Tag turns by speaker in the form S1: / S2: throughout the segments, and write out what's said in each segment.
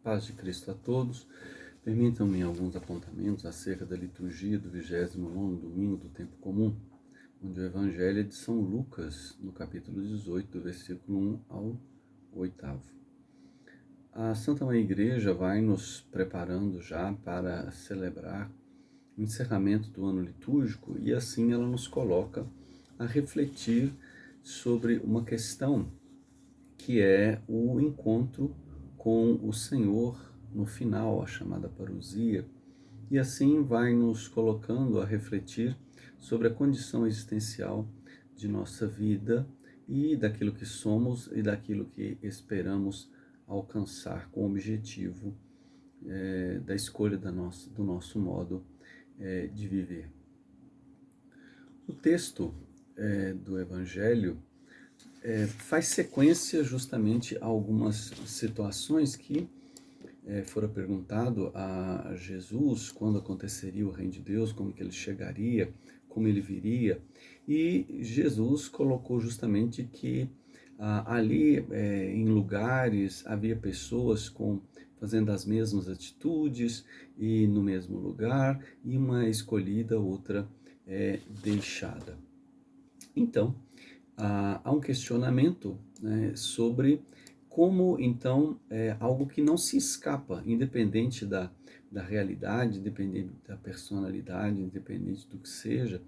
S1: Paz de Cristo a todos. Permitam-me alguns apontamentos acerca da liturgia do 29º domingo do tempo comum, onde o Evangelho é de São Lucas, no capítulo 18, do versículo 1 ao 8º. A Santa Mãe Igreja vai nos preparando já para celebrar o encerramento do ano litúrgico e assim ela nos coloca a refletir sobre uma questão que é o encontro com o Senhor no final, a chamada parousia, e assim vai nos colocando a refletir sobre a condição existencial de nossa vida e daquilo que somos e daquilo que esperamos alcançar com o objetivo da escolha do nosso modo de viver. O texto do Evangelho faz sequência justamente a algumas situações que fora perguntado a Jesus quando aconteceria o reino de Deus, como que ele chegaria, como ele viria, e Jesus colocou justamente que ali em lugares havia pessoas fazendo as mesmas atitudes e no mesmo lugar, e uma escolhida, outra deixada. Então, há um questionamento, né, sobre como, então, algo que não se escapa, independente da realidade, independente da personalidade, independente do que seja,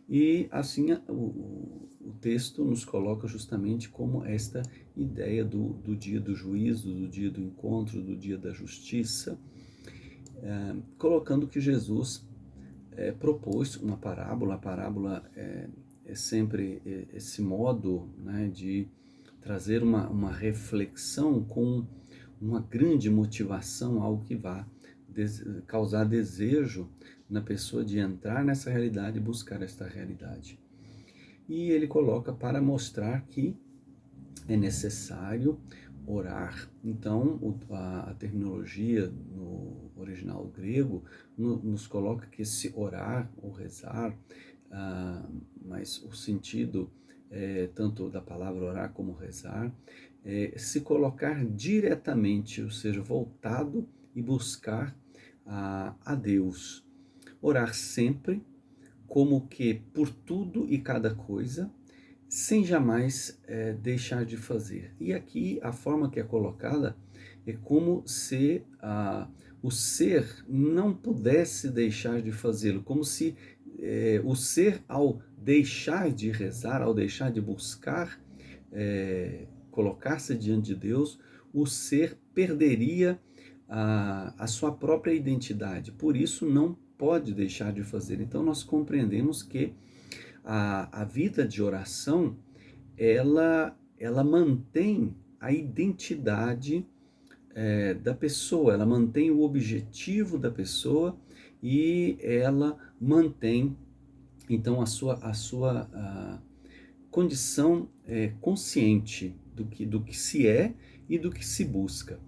S1: e assim o texto nos coloca justamente como esta ideia do dia do juízo, do dia do encontro, do dia da justiça, colocando que Jesus propôs uma parábola. A parábola é sempre esse modo, né, de trazer uma reflexão com uma grande motivação, algo que vá causar desejo na pessoa de entrar nessa realidade e buscar esta realidade. E ele coloca para mostrar que é necessário orar. Então, a terminologia no original grego nos coloca que esse orar ou rezar, mas o sentido tanto da palavra orar como rezar, se colocar diretamente, ou seja, voltado e buscar a Deus. Orar sempre, como que por tudo e cada coisa, sem jamais deixar de fazer. E aqui a forma que é colocada é como se o ser não pudesse deixar de fazê-lo, como se o ser, ao deixar de rezar, ao deixar de buscar colocar-se diante de Deus, o ser perderia a sua própria identidade. Por isso não pode deixar de fazer. Então nós compreendemos que a vida de oração, ela mantém a identidade da pessoa, ela mantém o objetivo da pessoa e ela mantém, então, a sua condição consciente do que se é e do que se busca.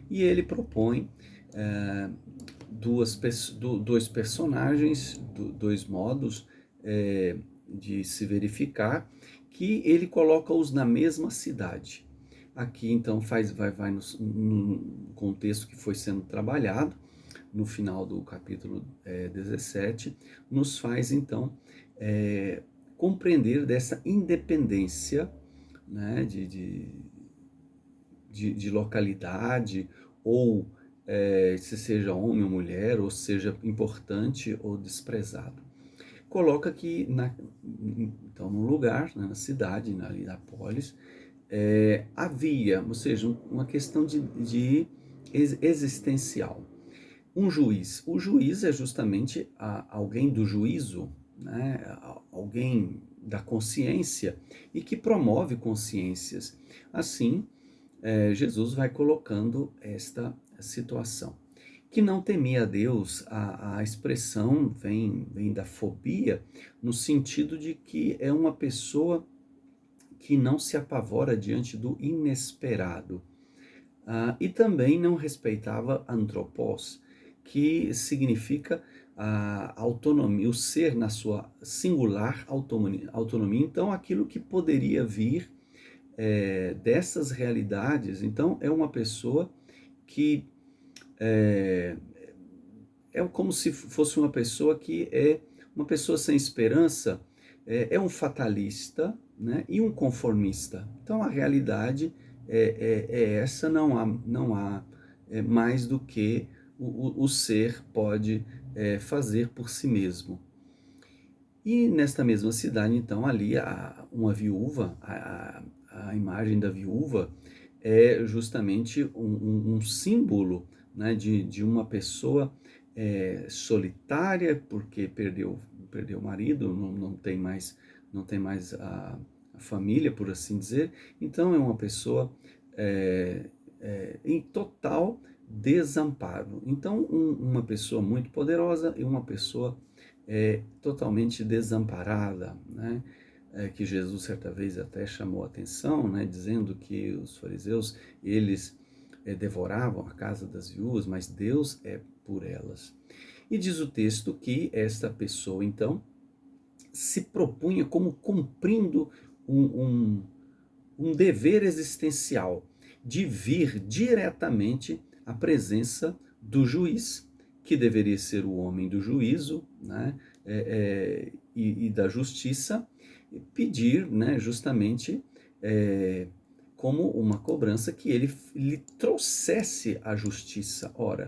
S1: E ele propõe dois personagens, dois modos de se verificar, que ele coloca-os na mesma cidade. Aqui então vai no contexto que foi sendo trabalhado, no final do capítulo 17, nos faz então compreender dessa independência, né, de localidade, ou se seja homem ou mulher, ou seja importante ou desprezado. Coloca que então no lugar, né, na cidade, ali na polis, havia, ou seja, uma questão de existencial. Um juiz. O juiz é justamente alguém do juízo, né, alguém da consciência e que promove consciências. Assim, Jesus vai colocando esta situação. Que não temia a Deus, a expressão vem da fobia, no sentido de que é uma pessoa que não se apavora diante do inesperado. E também não respeitava anthropos, que significa a autonomia, o ser na sua singular autonomia. Então, aquilo que poderia vir dessas realidades. Então, é uma pessoa que é, é como se fosse uma pessoa que é uma pessoa sem esperança, é um fatalista, né, e um conformista. Então a realidade é essa, não há mais do que o ser pode fazer por si mesmo. E nesta mesma cidade, então, ali uma viúva, a imagem da viúva é justamente um símbolo, né, de uma pessoa solitária, porque perdeu o marido, não tem mais a família, por assim dizer. Então é uma pessoa em total desamparo. Então uma pessoa muito poderosa e uma pessoa totalmente desamparada, né? Que Jesus certa vez até chamou a atenção, né? Dizendo que os fariseus, eles devoravam a casa das viúvas, mas Deus é por elas. E diz o texto que esta pessoa, então, se propunha como cumprindo um dever existencial de vir diretamente à presença do juiz, que deveria ser o homem do juízo, né, e da justiça, pedir, né, justamente como uma cobrança que ele lhe trouxesse a justiça. Ora,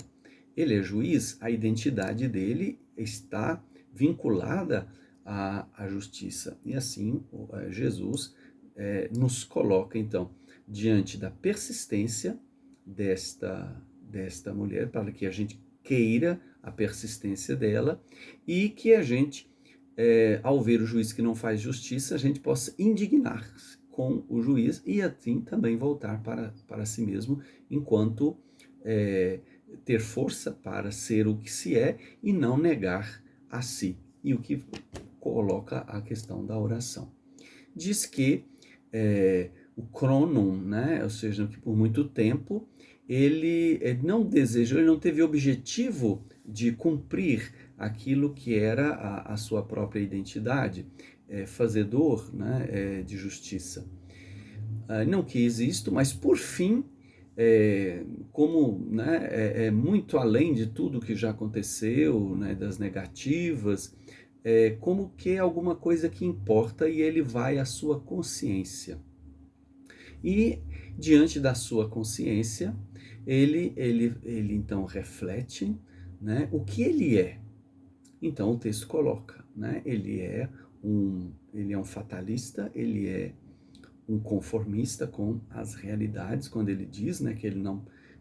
S1: ele é juiz, a identidade dele está vinculada à justiça. E assim, Jesus nos coloca, então, diante da persistência desta mulher, para que a gente queira a persistência dela e que a gente, ao ver o juiz que não faz justiça, a gente possa indignar-se com o juiz e assim também voltar para si mesmo, enquanto ter força para ser o que se é e não negar a si. E o que coloca a questão da oração. Diz que o Cronon, né, ou seja, que por muito tempo ele não desejou, ele não teve objetivo de cumprir aquilo que era a sua própria identidade, fazedor, né, de justiça. Não quis isto, mas por fim, como, né, muito além de tudo que já aconteceu, né, das negativas, como que é alguma coisa que importa e ele vai à sua consciência. E diante da sua consciência, ele então reflete, né, o que ele é. Então o texto coloca, né, ele é um fatalista, ele é um conformista com as realidades, quando ele diz, né, que ele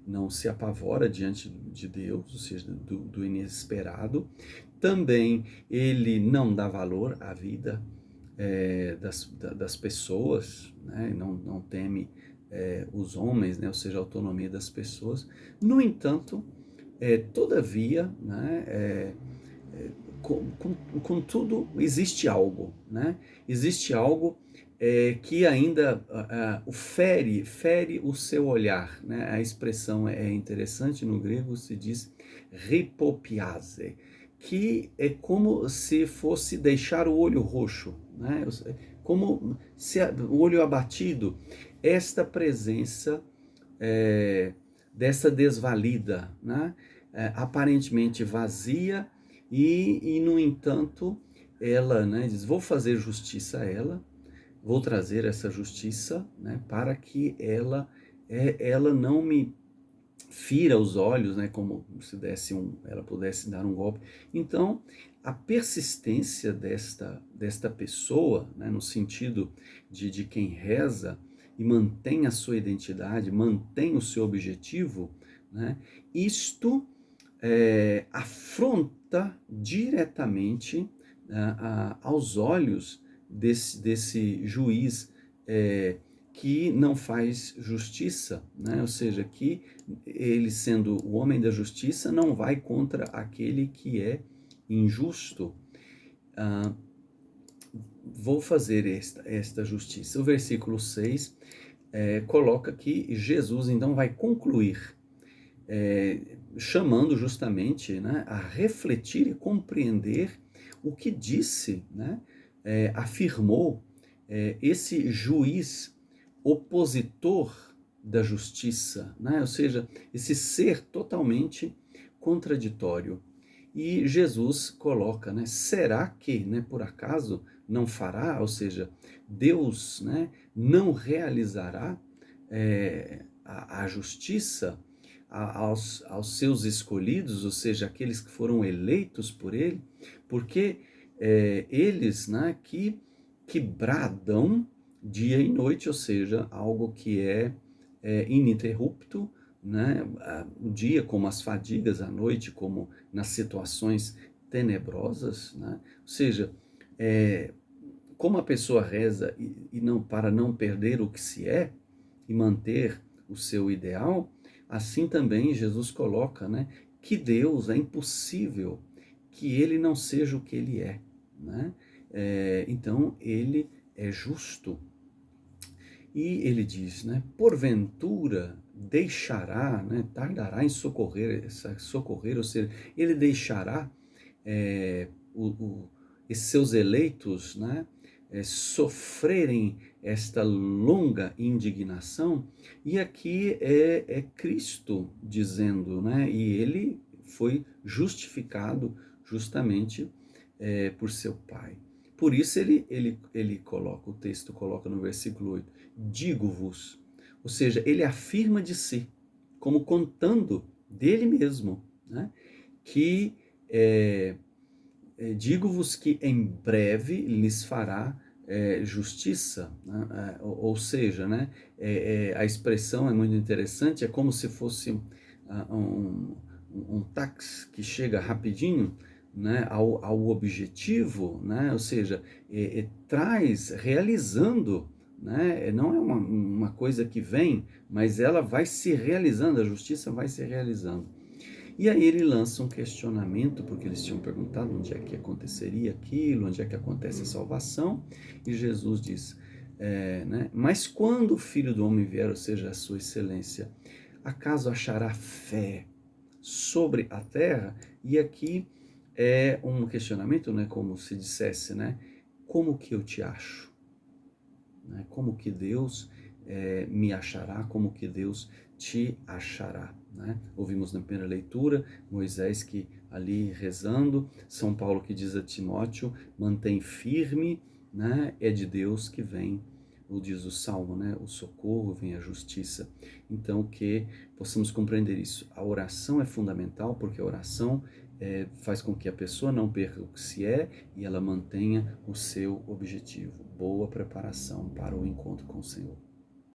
S1: não se apavora diante de Deus, ou seja, do inesperado. Também ele não dá valor à vida das pessoas, né, não teme os homens, né, ou seja, a autonomia das pessoas. No entanto, todavia, né, contudo, existe algo, né? Existe algo que ainda fere o seu olhar, né? A expressão é interessante, no grego se diz ripopiase, que é como se fosse deixar o olho roxo, né? Como se o olho abatido, esta presença dessa desvalida, né? Aparentemente vazia, no entanto, ela, né, diz, vou fazer justiça a ela, vou trazer essa justiça, né, para que ela não me fira os olhos, né, como se ela pudesse dar um golpe. Então, a persistência desta pessoa, né, no sentido de quem reza e mantém a sua identidade, mantém o seu objetivo, né, isto afronta diretamente aos olhos desse juiz que não faz justiça, né? Ou seja, que ele, sendo o homem da justiça, não vai contra aquele que é injusto. Vou fazer esta justiça. O versículo 6 coloca que Jesus então vai concluir chamando justamente, né, a refletir e compreender o que disse, né, afirmou esse juiz opositor da justiça, né? Ou seja, esse ser totalmente contraditório. E Jesus coloca, né? Será que, né, por acaso não fará? Ou seja, Deus, né, não realizará a justiça aos seus escolhidos, ou seja, aqueles que foram eleitos por Ele, porque eles, né, que bradam dia e noite, ou seja, algo que é ininterrupto, né? O dia como as fadigas, a noite como nas situações tenebrosas, né? Ou seja, como a pessoa reza e não para não perder o que se é e manter o seu ideal, assim também Jesus coloca, né, que Deus é impossível que ele não seja o que ele é, né? Então ele é justo. E ele diz, né, porventura deixará, né, tardará em socorrer, ou seja, ele deixará é, o, o, esses seus eleitos, né, sofrerem esta longa indignação. E aqui é Cristo dizendo, né, e ele foi justificado justamente por seu Pai. Por isso ele coloca, o texto coloca no versículo 8, digo-vos, ou seja, ele afirma de si, como contando dele mesmo, né, que digo-vos que em breve lhes fará justiça, né? Ou seja, né, a expressão é muito interessante, é como se fosse um táxi que chega rapidinho, né, ao objetivo, né, ou seja, traz realizando, né, não é uma coisa que vem, mas ela vai se realizando, a justiça vai se realizando. E aí ele lança um questionamento, porque eles tinham perguntado onde é que aconteceria aquilo, onde é que acontece a salvação, e Jesus diz, né, mas quando o Filho do Homem vier, ou seja, a sua excelência, acaso achará fé sobre a terra? E aqui é um questionamento, né, como se dissesse, né, como que eu te acho? Né? Como que Deus me achará? Como que Deus te achará? Né? Ouvimos na primeira leitura Moisés que ali rezando, São Paulo que diz a Timóteo, mantém firme, né? É de Deus que vem, o diz o Salmo, né? O socorro, vem a justiça. Então que possamos compreender isso. A oração é fundamental porque a oração faz com que a pessoa não perca o que se é e ela mantenha o seu objetivo. Boa preparação para o encontro com o Senhor.